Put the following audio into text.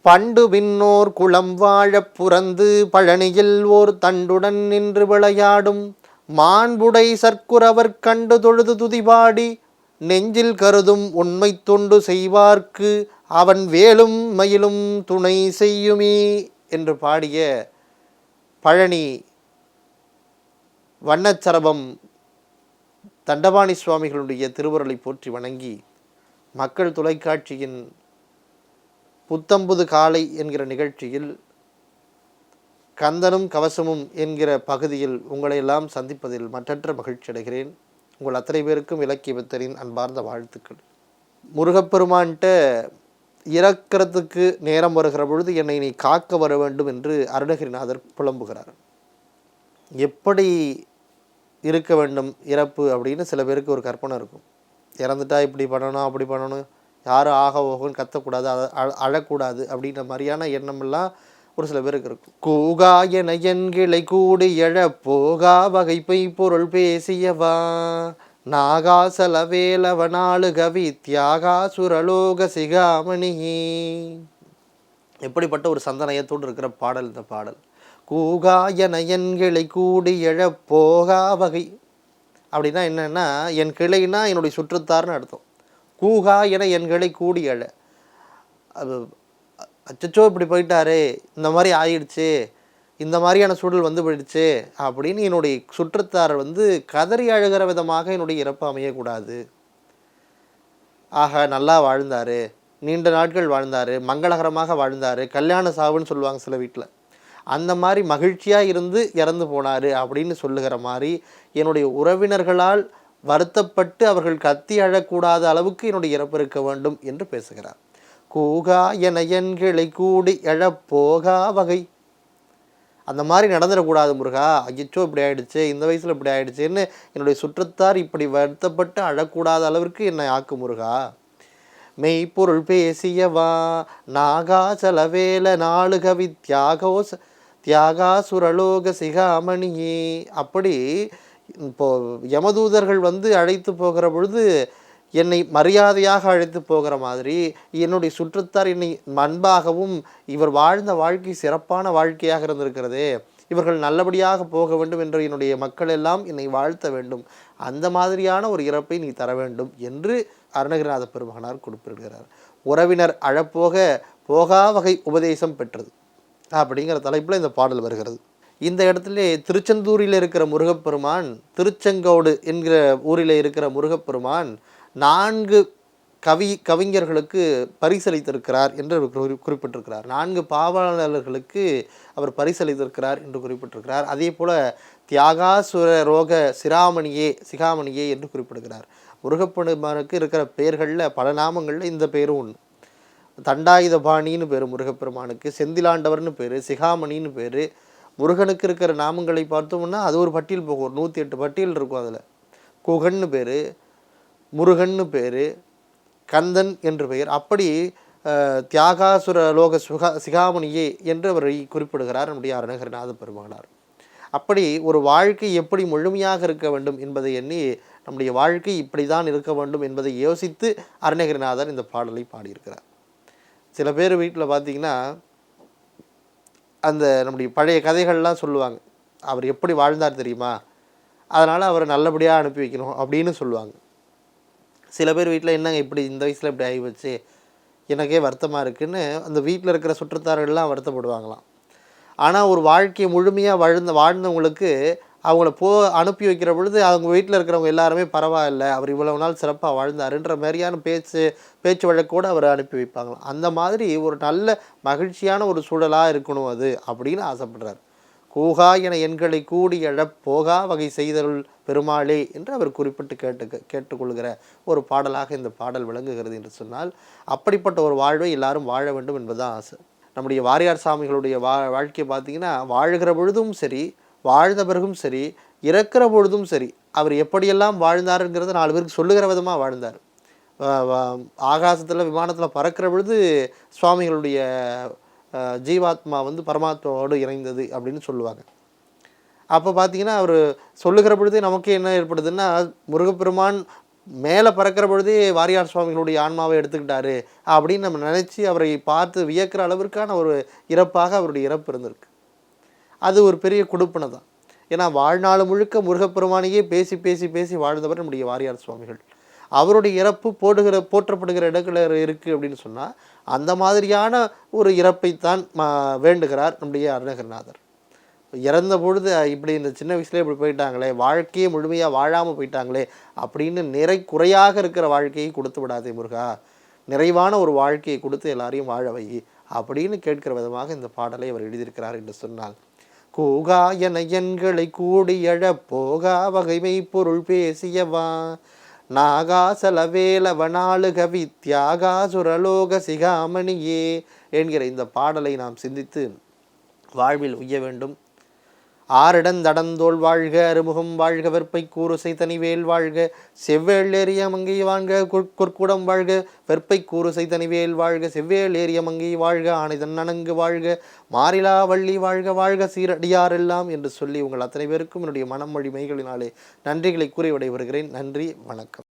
பண்டு விண்ணோர் குளம் வாழப் புறந்து பழனியில் ஓர் தண்டுடன் நின்று விளையாடும் மாண்புடை சற்குரவர் கண்டு தொழுது துதிபாடி நெஞ்சில் கருதும் உண்மை தொண்டு செய்வார்க்கு அவன் வேலும் மயிலும் துணை செய்யுமே என்று பாடிய பழனி வண்ணச்சரபம் தண்டபாணி சுவாமிகளுடைய திருவருளை போற்றி வணங்கி மக்கள் தொலைக்காட்சியின் புத்தம்புது காலை என்கிற நிகழ்ச்சியில் கந்தனும் கவசமும் என்கிற பகுதியில் உங்களையெல்லாம் சந்திப்பதில் மற்றற்ற மகிழ்ச்சி அடைகிறேன். உங்கள் அத்தனை பேருக்கும் இலக்கிய வித்தரின் அன்பார்ந்த வாழ்த்துக்கள். முருகப்பெருமான்கிட்ட இறக்கிறதுக்கு நேரம் வருகிற பொழுது என்னை நீ காக்க வர வேண்டும் என்று அருணகிரிநாதர் புலம்புகிறார். எப்படி இருக்க வேண்டும் இறப்பு அப்படின்னு சில பேருக்கு ஒரு கற்பனை இருக்கும். இறந்துட்டா இப்படி பண்ணணும் அப்படி பண்ணணும், யாரும் ஆக ஓகன்னு கத்தக்கூடாது, அழக்கூடாது அப்படின்ற மாதிரியான எண்ணமெல்லாம் ஒரு சில பேருக்கு இருக்கும். கூகா என என்கிளை கூடி எழ போகா வகைப்பை பொருள் பேசியவா நாகாசலவேலவனாளு கவி தியாகா சுரலோக சிகாமணி. எப்படிப்பட்ட ஒரு சந்தனயத்தோடு இருக்கிற பாடல் இந்த பாடல். கூகா என என் கிளை கூடி எழ போகா வகை அப்படின்னா என்னன்னா, என் கிளைன்னா என்னுடைய சுற்றத்தார்னு அர்த்தம். கூகா என என் கிளை கூடி எழ, அது அச்சச்சோ இப்படி போயிட்டாரு, இந்த மாதிரி ஆயிடுச்சு, இந்த மாதிரியான சூழல் வந்து போயிடுச்சு அப்படின்னு என்னுடைய சுற்றத்தார் கதறி அழுகிற விதமாக என்னுடைய இறப்பு அமையக்கூடாது. ஆக நல்லா வாழ்ந்தார், நீண்ட நாட்கள் வாழ்ந்தார், மங்களகரமாக வாழ்ந்தார், கல்யாண சாவுன்னு சொல்லுவாங்க சில வீட்டில், அந்த மாதிரி மகிழ்ச்சியாக இருந்து இறந்து போனார் அப்படின்னு சொல்லுகிற மாதிரி என்னுடைய உறவினர்களால் வருத்தப்பட்டு அவர்கள் கத்தி அழக்கூடாத அளவுக்கு என்னுடைய இறப்பு இருக்க வேண்டும் என்று பேசுகிறார். கூகா என என் கிளை கூடி எழப்போகா வகை, அந்த மாதிரி நடந்துடக்கூடாது முருகா, அய்யச்சோ இப்படி ஆயிடுச்சு, இந்த வயசில் இப்படி ஆயிடுச்சுன்னு என்னுடைய சுற்றத்தார் இப்படி வருத்தப்பட்டு அழக்கூடாத அளவிற்கு என்னை ஆக்கு முருகா. மெய்ப்பொருள் பேசியவா நாகாசலவேல நாளு கவி தியாகா சுரலோக சிகாமணியே. அப்படி இப்போ யமதூதர்கள் அழைத்து போகிற பொழுது என்னை மரியாதையாக அழைத்து போகிற மாதிரி என்னுடைய சுற்றத்தார் என்னை அன்பாகவும் இவர் வாழ்ந்த வாழ்க்கை சிறப்பான வாழ்க்கையாக இருந்திருக்கிறதே, இவர்கள் நல்லபடியாக போக வேண்டும் என்று என்னுடைய மக்கள் எல்லாம் என்னை வாழ்த்த வேண்டும், அந்த மாதிரியான ஒரு இறப்பை நீ தர வேண்டும் என்று அருணகிரிநாத பெருமகனார் குறிப்பிடுகிறார். உறவினர் அழப்போக போகா வகை உபதேசம் பெற்றது அப்படிங்கிற தலைப்பில் இந்த பாடல் வருகிறது. இந்த இடத்துல திருச்செந்தூரில் இருக்கிற முருகப்பெருமான், திருச்செங்கோடு என்கிற ஊரில் இருக்கிற முருகப்பெருமான் 4 கவிஞர்களுக்கு பரிசளித்திருக்கிறார் என்று குறிப்பிட்டிருக்கிறார். 4 பாவலர்களுக்கு அவர் பரிசளித்திருக்கிறார் என்று குறிப்பிட்டிருக்கிறார். அதே போல தியாகாசுர ரோக சிகாமணியே என்று குறிப்பிடுகிறார். முருகப்பெருமானுக்கு இருக்கிற பெயர்களில் பல நாமங்களில் இந்த பேரும் ஒன்று. தண்டாயுதபாணின்னு பேர் முருகப்பெருமானுக்கு, செந்திலாண்டவர்னு பேர், சிகாமணின்னு பேர். முருகனுக்கு இருக்கிற நாமங்களை பார்த்தோம்னா அது ஒரு பட்டியல் போகும், 108 பட்டியல் இருக்கும். அதில் குகன்னு பேர், முருகன்னு பேர், கந்தன் என்று பெயர். அப்படி தியாகாசுர லோக சிகாமணியே என்று அவரை குறிப்பிடுகிறார் நம்முடைய அருணகிரிநாத பெருமகனார். அப்படி ஒரு வாழ்க்கை எப்படி முழுமையாக இருக்க வேண்டும் என்பதை எண்ணி நம்முடைய வாழ்க்கை இப்படி தான் இருக்க வேண்டும் என்பதை யோசித்து அருணகிரிநாதர் இந்த பாடலை பாடியிருக்கிறார். சில பேர் வீட்டில் பார்த்திங்கன்னா அந்த நம்முடைய பழைய கதைகள்லாம் சொல்லுவாங்க, அவர் எப்படி வாழ்ந்தார் தெரியுமா, அதனால் அவரை நல்லபடியாக அனுப்பி வைக்கணும் அப்படின்னு சொல்லுவாங்க. சில பேர் வீட்டில் என்னங்க இப்படி இந்த வயசில் இப்படி ஆகி வச்சு எனக்கே வருத்தமாக இருக்குதுன்னு அந்த வீட்டில் இருக்கிற சுற்றத்தார்கள்லாம் வருத்தப்படுவாங்களாம். ஆனால் ஒரு வாழ்க்கையை முழுமையாக வாழ்ந்தவங்களுக்கு அவங்கள அனுப்பி வைக்கிற பொழுது அவங்க வீட்டில் இருக்கிறவங்க எல்லாருமே பரவாயில்ல, அவர் இவ்வளவு நாள் சிறப்பாக வாழ்ந்தாருன்ற மாதிரியான பேச்சு வழக்கோடு அவரை அனுப்பி வைப்பாங்களாம். அந்த மாதிரி ஒரு நல்ல மகிழ்ச்சியான ஒரு சூழலாக இருக்கணும் அது அப்படின்னு ஆசைப்படுறார். கூகா என எண்களை கூடி எழப் போகா வகை செய்தருள் பெருமாளே என்று அவர் குறிப்பிட்டு கேட்டுக்கொள்கிற ஒரு பாடலாக இந்த பாடல் விளங்குகிறது என்று சொன்னால், அப்படிப்பட்ட ஒரு வாழ்வை எல்லாரும் வாழ வேண்டும் என்பதுதான் ஆசை. நம்முடைய வாரியார் சாமிகளுடைய வாழ்க்கையை பார்த்திங்கன்னா, வாழுகிற பொழுதும் சரி, வாழ்ந்த பிறகும் சரி, இறக்கிற பொழுதும் சரி, அவர் எப்படியெல்லாம் வாழ்ந்தாருங்கிறத 4 பேருக்கு சொல்லுகிற விதமாக வாழ்ந்தார். ஆகாசத்தில் விமானத்தில் பறக்கிற பொழுது சுவாமிகளுடைய ஜீவாத்மா பரமாத்மாவோடு இணைந்தது அப்படின்னு சொல்லுவாங்க. அப்போ பார்த்திங்கன்னா அவர் சொல்லுகிற பொழுது நமக்கு என்ன ஏற்படுதுன்னா, முருகப்பெருமான் மேலே பறக்கிற பொழுதே வாரியார் சுவாமிகளுடைய ஆன்மாவை எடுத்துக்கிட்டாரு அப்படின்னு நம்ம நினச்சி அவரை பார்த்து வியக்கிற அளவிற்கான ஒரு இறப்பாக அவருடைய இறப்பு இருந்திருக்கு. அது ஒரு பெரிய கொடுப்பனை தான். ஏன்னா வாழ்நாள் முழுக்க முருகப்பெருமானையே பேசி பேசி பேசி வாழ்ந்தவர் நம்முடைய வாரியார் சுவாமிகள். அவருடைய இறப்பு போற்றப்படுகிற இடங்களில் இருக்குது அப்படின்னு சொன்னால் அந்த மாதிரியான ஒரு இறப்பைத்தான் வேண்டுகிறார் நம்முடைய அருணகிரிநாதர். இறந்த பொழுது இப்படி இந்த சின்ன வயசுலேயே இப்படி போயிட்டாங்களே, வாழ்க்கையே முழுமையாக வாழாமல் போயிட்டாங்களே அப்படின்னு குறையாக இருக்கிற வாழ்க்கையை கொடுத்து விடாதே முருகா, நிறைவான ஒரு வாழ்க்கையை கொடுத்து எல்லாரையும் வாழ வை அப்படின்னு கேட்கிற விதமாக இந்த பாடலை அவர் எழுதியிருக்கிறார் என்று சொன்னால், கூகா என எண்களை கூடி எழப் போகா வகைமை பொருள் பேசியவா நாகாசலவேலவனாளுக வித்யாகா சுரலோக சிகாமணியே என்கிற இந்த பாடலை நாம் சிந்தித்து வாழ்வில் உய்ய வேண்டும். ஆரிடந்தடந்தோள் வாழ்க, அருமுகம் வாழ்க, வெற்பை கூறுசை தனிவேல் வாழ்க, செவ்வேள் ஏறிய மங்கை வாழ்க, கொற்குடம் வாழ்க, வெற்பை கூறுசை தனிவேல் வாழ்க, செவ்வேள் ஏறிய மங்கை வாழ்க, ஆணைதன் நனங்கு வாழ்க, மாறிலா வள்ளி வாழ்க, வாழ்க சீரடியாரெல்லாம் என்று சொல்லி உங்கள் அத்தனை பேருக்கும் என்னுடைய மனம் மொழி மைகளினாலே நன்றிகளை கூறி விடைபெறுகிறேன். நன்றி, வணக்கம்.